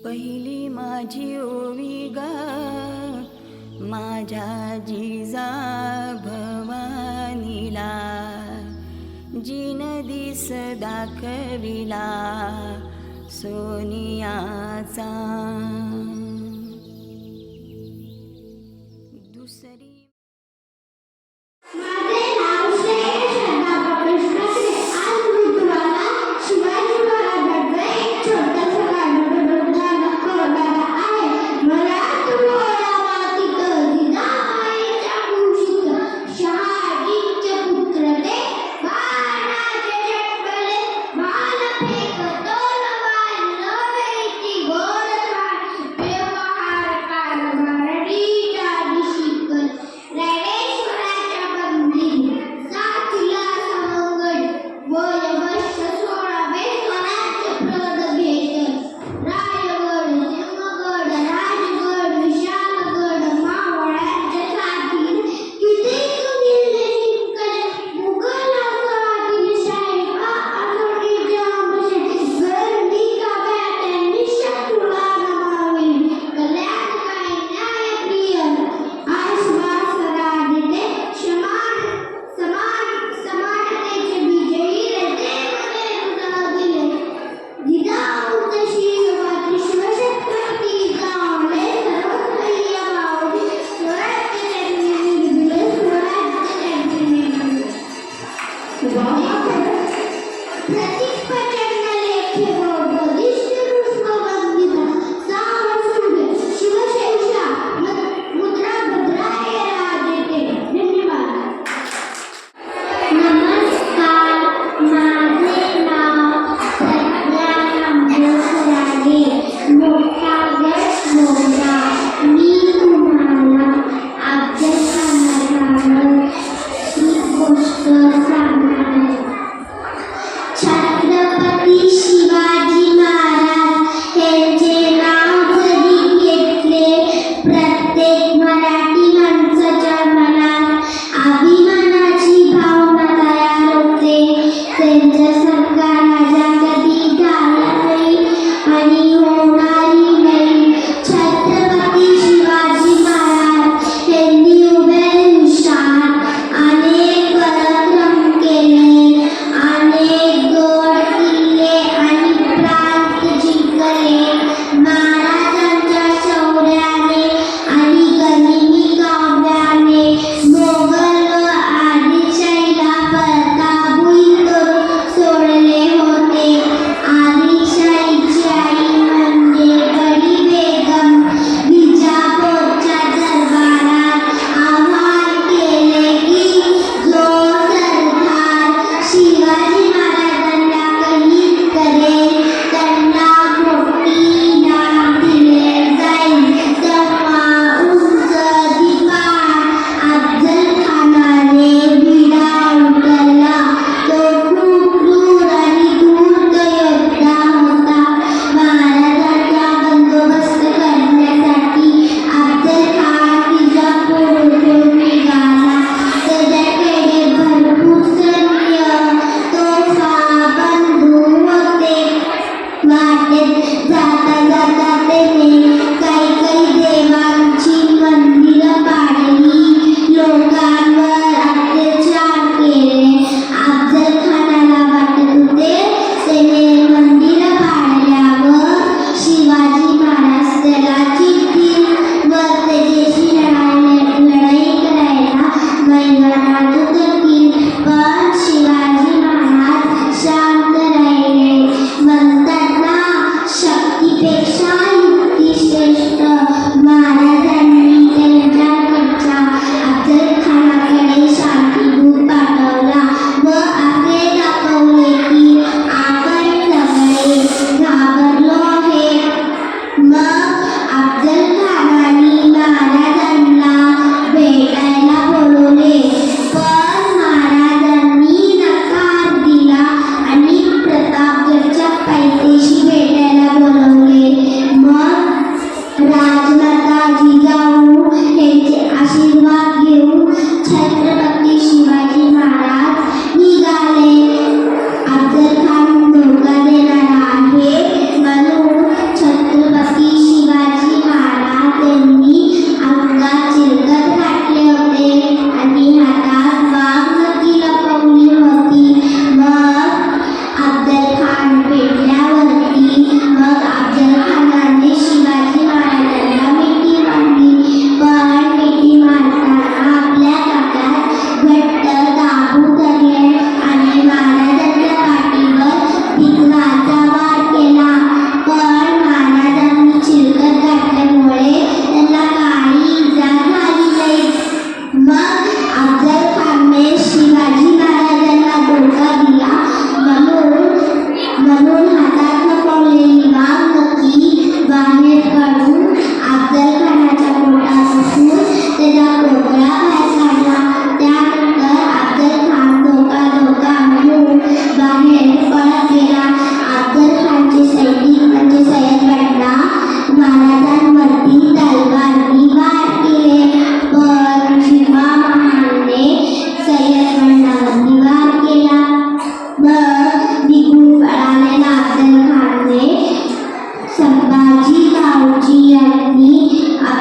पहिली माझी ओवी गा माझ्या जिजा भवानीला, जिन दिस दाखविला सोनियाचा. दुसरी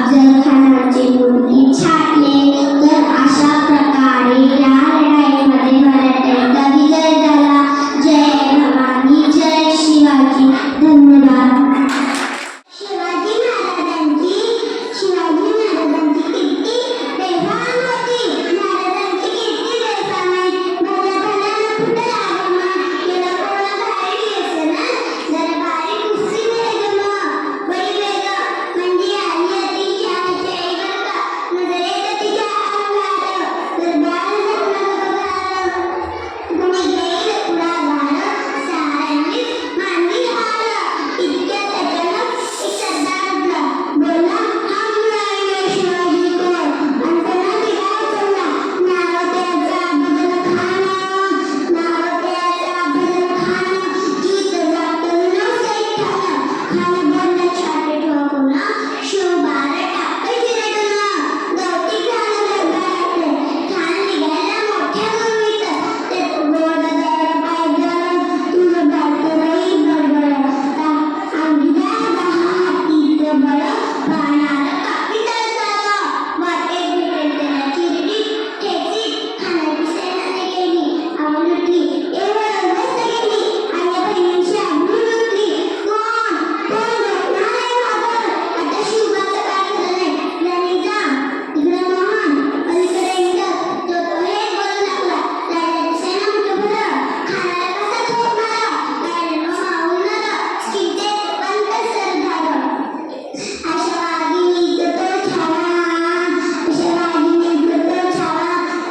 अफजलखानाचे मूर्ती छाटले तर अशा प्रकारे या लढाईमध्ये मराठ्यांचा विजय झाला. जय भवानी, जय शिवाजी. धन्यवाद. शिवाजी महाराजांची कीर्ती बेफाम होती. महाराजांची कीर्ती बेफाम आहे. भल्याभल्यानं कुठं लागलं केला कोणा बाहेर येतं ना दरबारी कुस्ती वेगळं वही वेगळं म्हणजे आली आधी शाळेचे ऐकलं का नजरेत तिच्या अंगात दरबार जगणं बघालं कोणी घेईल पुढागार साऱ्यांनीच मानवी हार. इतक्या त्याच्यानं एक सरदार उठला बोलला हम नाही शिवाजी कोण अंतना दिला चला नाव त्याचा अफजल खान जीत जातं नवसे खान बंद छाटे ठोकून शिवबार टाकते चिरडून गवती खान दरबारात खान निघाला मोठ्या गवळीत ते गोड दड पायदळ तुझं बाटोई बडबड अंगीला हातीत बळ पाण्याला कापी तळतळ वाटेत भेटेल त्याला चिरडी ठेची खानाची सेनाने गेली आवडली एवढं मस्त गेली आणि बहिणींची आबरू लुटली. कोण भेटणार आहे मागं आता शिवबाचं काय खरं नाही. राणी जा इकडं मोहन पलीकडे इंद्र तो हेच बोलू लागला राजाची सेना कुठं भरं खानाला कसा थोप मारा राजानं मावळलं चिंतेत पंत सरदार. अशा वाघिणीचं तो छावा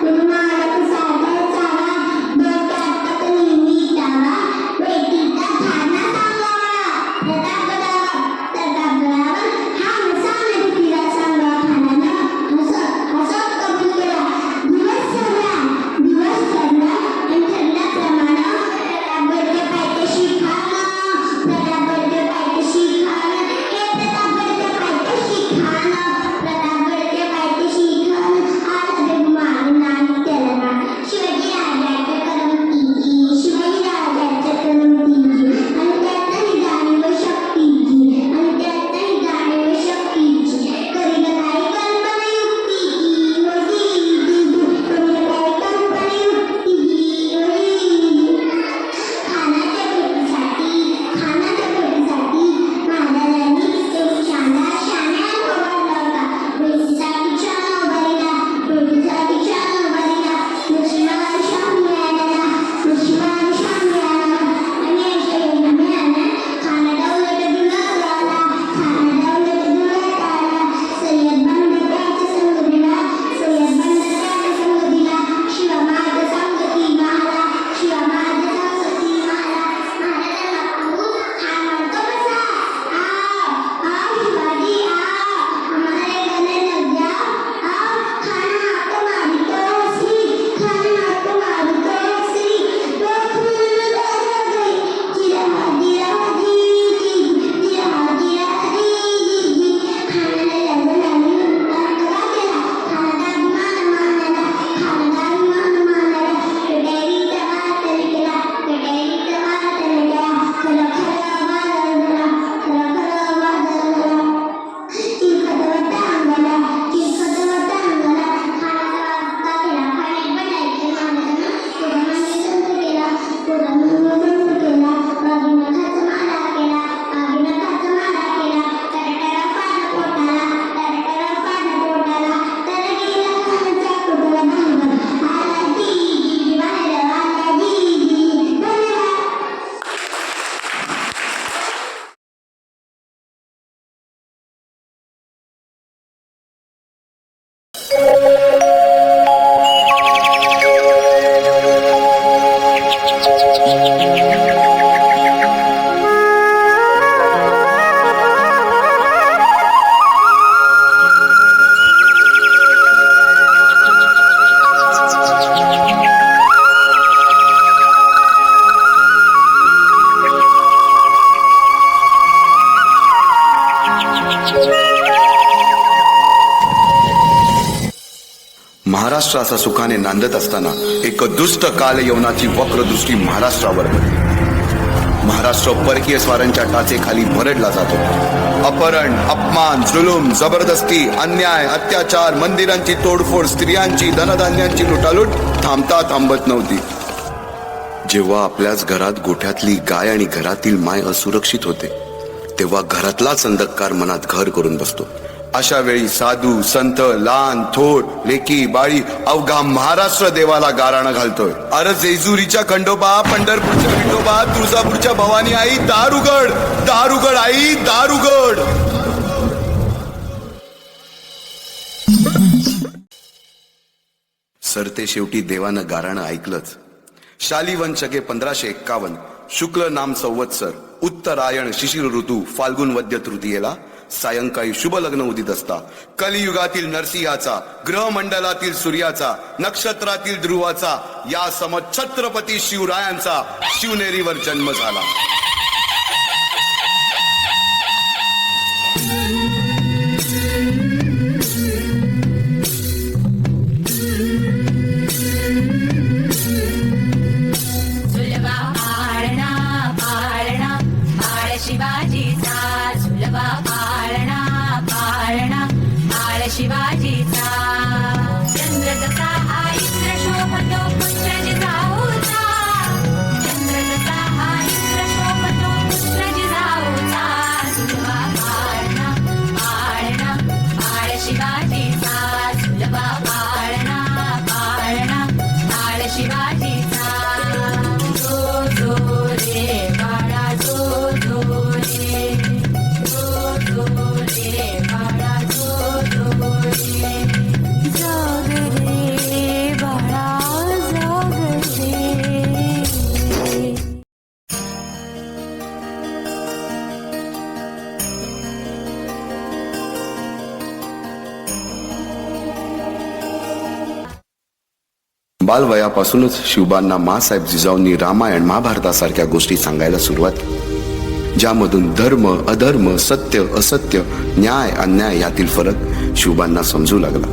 गुरुमाळक साधा चावा डोक्यात तक नेहमी तावा वेटीचा खाना सांगावा प्रतापगडावर हा मसाने फिरा सांगा. खानानं हसत कबूल केला. दिवस ठरला आणि ठरल्याप्रमाणे प्रतापगडचे पायथ्याशी खान प्रतापगडचे पायथ्याशी खान आज बेगुमान नाही त्याला ना शिवाजी राजाच्या करमतीची आणि त्यातही जाणीव शक्तीची करील काही कल्पना युक्तीची खानाच्या भेटीसाठी महाराजांनी एक शानदार शाण्यान उभारला होता. भेटीसाठी छान उभारीला नशिबावर शामी आला आणि अशा योजनेनं खानादौलत दुलत आला. सय्यद बंद त्याचा संग दिला शिवामार्ग संगती माला महाराजांना पाहून खान म्हणतो बसा आ शिवाजी हमारे गले लग जा खान हाथ मारितो श्री तो खून बह गई चिरहादी खानाला लग्नाने अंतरा केला. खानाचा अभिमान मानाला कटेरीचा वाद केला. खरं वादळ झाला. चिरखत अंगाला खानाचा वाजता केला. खाण्यात बनायचे माणसानं पुराणाने संत केला. वाघीनं खाच मारा केला. तरटरा पाड पोटाला तर गेला खानाचा कुटुंब भांगर आला जी बाहेर आला जी. धन्यवाद. महाराष्ट्र असा सुखाने नांदत असताना एक दुष्ट काल यवनाची वक्रदृष्टी महाराष्ट्रावर पडली. महाराष्ट्र परकीय स्वारांच्या टाचेखाली भरडला जातो. अपहरण, अपमान, जुलूम, जबरदस्ती, अन्याय, अत्याचार, मंदिरांची तोडफोड, स्त्रियांची, धनधान्यांची लुटालूट थांबत नव्हती. जेव्हा आपल्याच घरात गोठ्यातली गाय आणि घरातील माय असुरक्षित होते, तेव्हा घरातलाच अंधकार मनात घर करून बसतो. अशा वेळी साधू, संत, लहान, थोर, लेकी, बाळी अवघा महाराष्ट्र देवाला गाराणं घालतोय. अरे जेजुरीच्या खंडोबा, पंढरपूरच्या विठोबा, तुळजापूरच्या भवानी आई, दार उघड, दार उघड आई, दार उघड. सरते शेवटी देवानं गाराणं ऐकलंच. शालिवन शके 1551 शुक्ल नाम संवत्सर, उत्तरायण शिशिर ऋतू, फाल्गुन वद्य तृतीयेला सायंकाळी शुभ लग्न उदित असता कलियुगातील नरसिंहाचा, ग्रहमंडलातील सूर्याचा, नक्षत्रातील ध्रुवाचा, या सम छत्रपती शिवरायांचा शिवनेरीवर जन्म झाला. सुलभा पाळणा पाळणा बाळ शिवाजीचा, सुलभा पाळणा पाळणा बाळ शिवाजीचा. चंद्र जसा हा इंद्र शोभतो पुत्र जिजाऊचा, चंद्र जसा हा इंद्र शोभतो पुत्र जिजाऊचा. सुलभा पाळणा पाळणा बाळ शिवाजीचा, सुलभा पाळणा पाळणा बाळ शिवाजीचा. जो जो रे बाळा, जो जो रे, जो जो रे बाळा, जो जो रे. जाग रे बाळा, जाग रे. बालवयापासूनच शिवबांना माँसाहेब जिजाऊंनी रामायण महाभारतासारख्या गोष्टी सांगायला सुरुवात केली, ज्यामधून धर्म अधर्म, सत्य असत्य, न्याय अन्याय यातील फरक शिवबांना समजू लागला.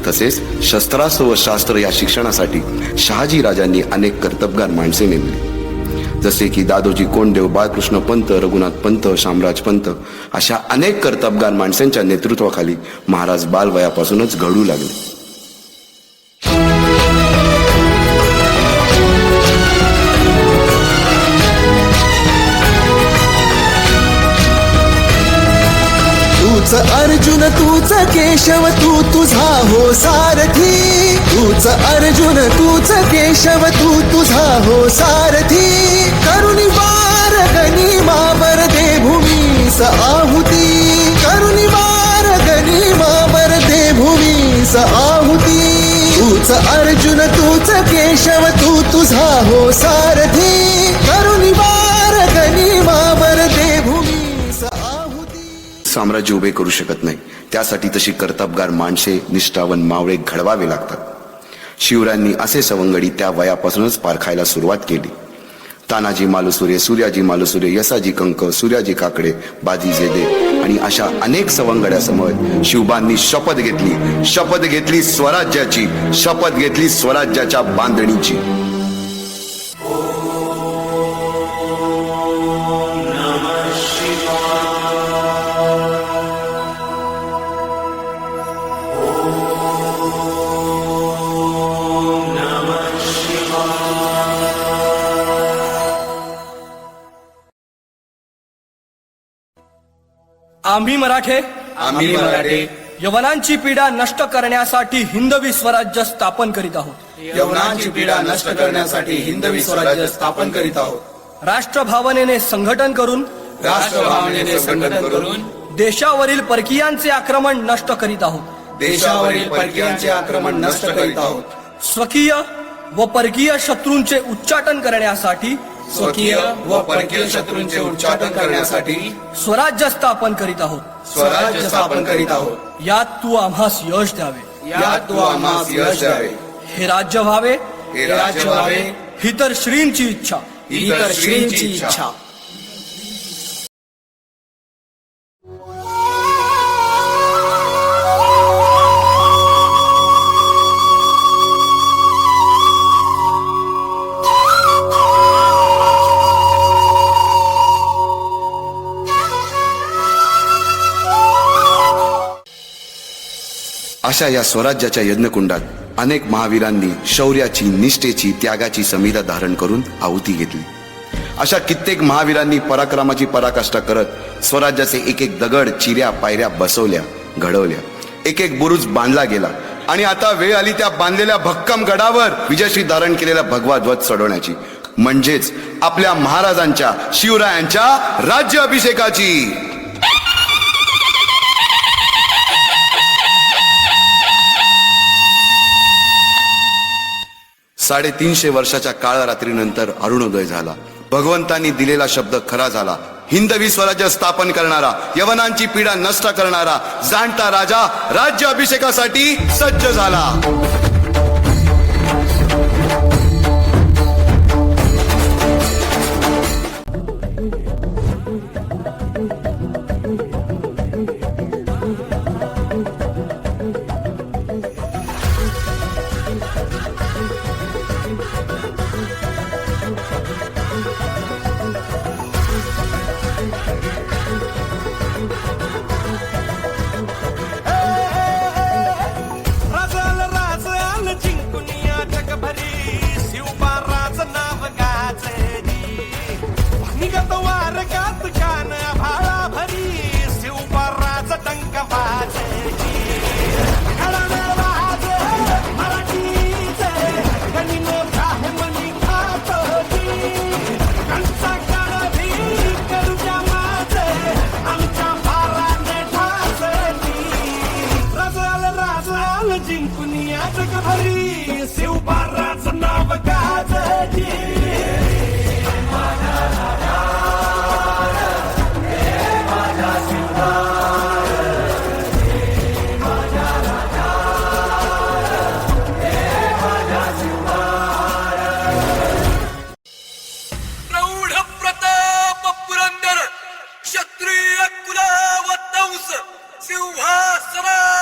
तसेच शस्त्रास्त्र व शास्त्र या शिक्षणासाठी शहाजी राजांनी अनेक कर्तबगार माणसे नेमली, जसे की दादोजी कोंडदेव, बाळकृष्ण पंत, रघुनाथ पंत, शामराज पंत अशा अनेक कर्तबगार माणसांच्या नेतृत्वाखाली महाराज बालवयापासूनच घडू लागले. तूच अर्जुन तूच केशव तू तुझा हो सारथी, तूच अर्जुन तूच केशव तू तुझा हो सारथी. करुणी वार गनिमावर दे भूमीस आहुती, करुणी वार गनिमावर दे भूमीस आहुती. तूच अर्जुन तूच केशव तू तुझा हो सारथी, करुणी वार गनिमावर दे भूमीस आहुती. साम्राज्य उभे करू शकत नाही, त्यासाठी तशी कर्तबगार माणसे, निष्ठावन मावळे घडवावे लागतात. शिवरायांनी असे सवंगडी त्या वयापासूनच पारखायला सुरुवात केली. तानाजी मालुसुरे, सूर्याजी मालुसुरे, यसाजी कंक, सूर्याजी काकडे, बाजी जेदे आणि अशा अनेक सवंगड्यासमोर शिवबांनी शपथ घेतली स्वराज्याची, शपथ घेतली स्वराज्याच्या बांधणीची. आम्ही मराठे यवनांची पीडा नष्ट करण्यासाठी हिंदवी स्वराज्य स्थापन करीत आहोत. यवनांची पीडा नष्ट करण्यासाठी हिंदवी स्वराज्य स्थापन करीत आहोत. राष्ट्रभावनेने संघटन करून देशावरील परकीयांचे आक्रमण नष्ट करीत आहोत. देशावरील परकीयांचे आक्रमण नष्ट करीत आहोत. स्वकीय व परकीय शत्रूंचे उच्चाटन करण्यासाठी स्वकीय व परकीय शत्रूंचे उच्चाटन करण्यासाठी स्वराज्य स्थापन करीत आहोत. स्वराज्य स्थापन करीत आहोत. यात तू आम्हास यश द्यावे, यात तू आम्हास यश द्यावे. हे राज्य व्हावे, हे राज्य व्हावे, ही तर श्रींची इच्छा, ही तर श्रींची इच्छा. अशा या स्वराज्याच्या यज्ञकुंडात अनेक महावीरांनी शौर्याची, निष्ठेची, त्यागाची समिधा धारण करून आहुती घेतली. अशा कित्येक महावीरांनी पराक्रमाची पराकाष्ठा करत स्वराज्याचे एक एक दगड, चिऱ्या, पायऱ्या बसवल्या, घडवल्या. एक एक बुरुज बांधला गेला आणि आता वेळ आली त्या बांधलेल्या भक्कम गडावर विजयश्री धारण केलेला भगवा ध्वज चढवण्याची, म्हणजेच आपल्या महाराजांच्या, शिवरायांच्या राज्य अभिषेकाची. 350 वर्षाच्या काळरात्रीनंतर अरुणोदय झाला. भगवंतांनी दिलेला शब्द खरा झाला. हिंदवी स्वराज्य स्थापन करणारा, यवनांची पीडा नष्ट करणारा जाणता राजा राज्य अभिषेकासाठी सज्ज झाला. सिंहासनाधीश्वर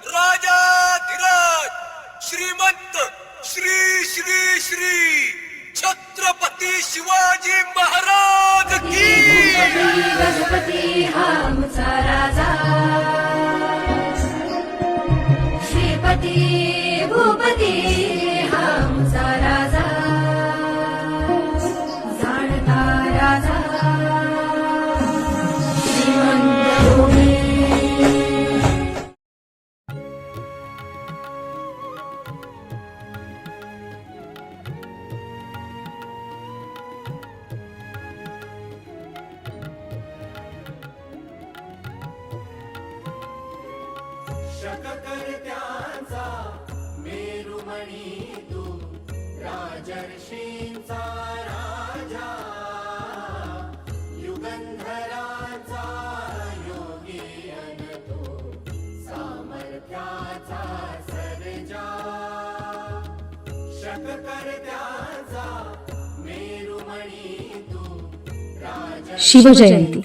राजाधिराज श्रीमंत श्री श्री श्री छत्रपती शिवाजी महाराज की. गणपती हा आमचा राजा, श्रीपती भूपती हा आमचा राजा, जाणता राजा श्रीमंत भूमी. शककर्त्यांचा मेरुमणी तू, राजर्षींचा राजा, युगंधराचा योगी अन तू, सामर्थ्याचा सर्जा. शककर्त्यांचा मेरुमणी तू. शिवजयंती.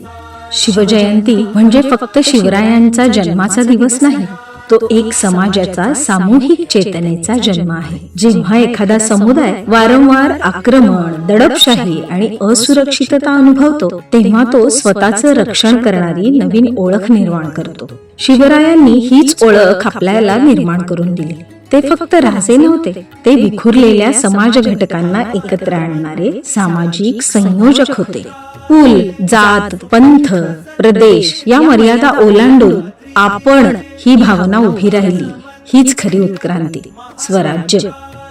शिवजयंती म्हणजे फक्त शिवरायांचा जन्माचा दिवस नाही, तो एक समाजाचा सामूहिक चेतनेचा जन्म आहे. जेव्हा एखादा समुदाय वारंवार आक्रमण, दडपशाही आणि असुरक्षितता अनुभवतो, तेव्हा तो स्वतःचं रक्षण करणारी नवीन ओळख निर्माण करतो. शिवरायांनी हीच ओळख आपल्याला निर्माण करून दिली. ते फक्त राजे नव्हते, ते विखुरलेल्या समाज घटकांना एकत्र आणणारे सामाजिक संयोजक होते. कुल, जात, पंथ, प्रदेश या मर्यादा ओलांडून आपण ही भावना उभी राहिली. हीच खरी उत्क्रांती. स्वराज्य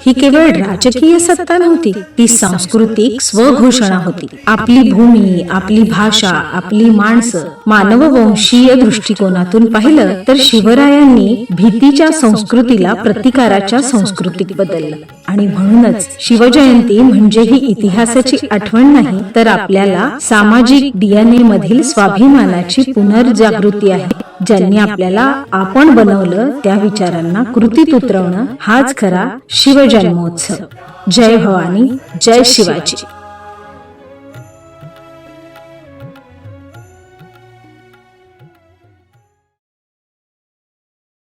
ही केवळ राजकीय सत्ता नव्हती, ती सांस्कृतिक स्वघोषणा होती. आपली भूमी, आपली भाषा, आपली माणसं. मानववंशीय दृष्टिकोनातून पाहिलं तर शिवरायांनी भीतीच्या संस्कृतीला प्रतिकाराच्या संस्कृतीत बदललं. आणि म्हणूनच शिवजयंती म्हणजे ही इतिहासाची आठवण नाही, तर आपल्याला सामाजिक DNA मधील स्वाभिमानाची पुनर्जागृती आहे. ज्यांनी आपल्याला आपण बनवलं त्या विचारांना कृतीत उतरवणं हाच खरा शिवजन्मोत्सव. जय भवानी, जय शिवाजी.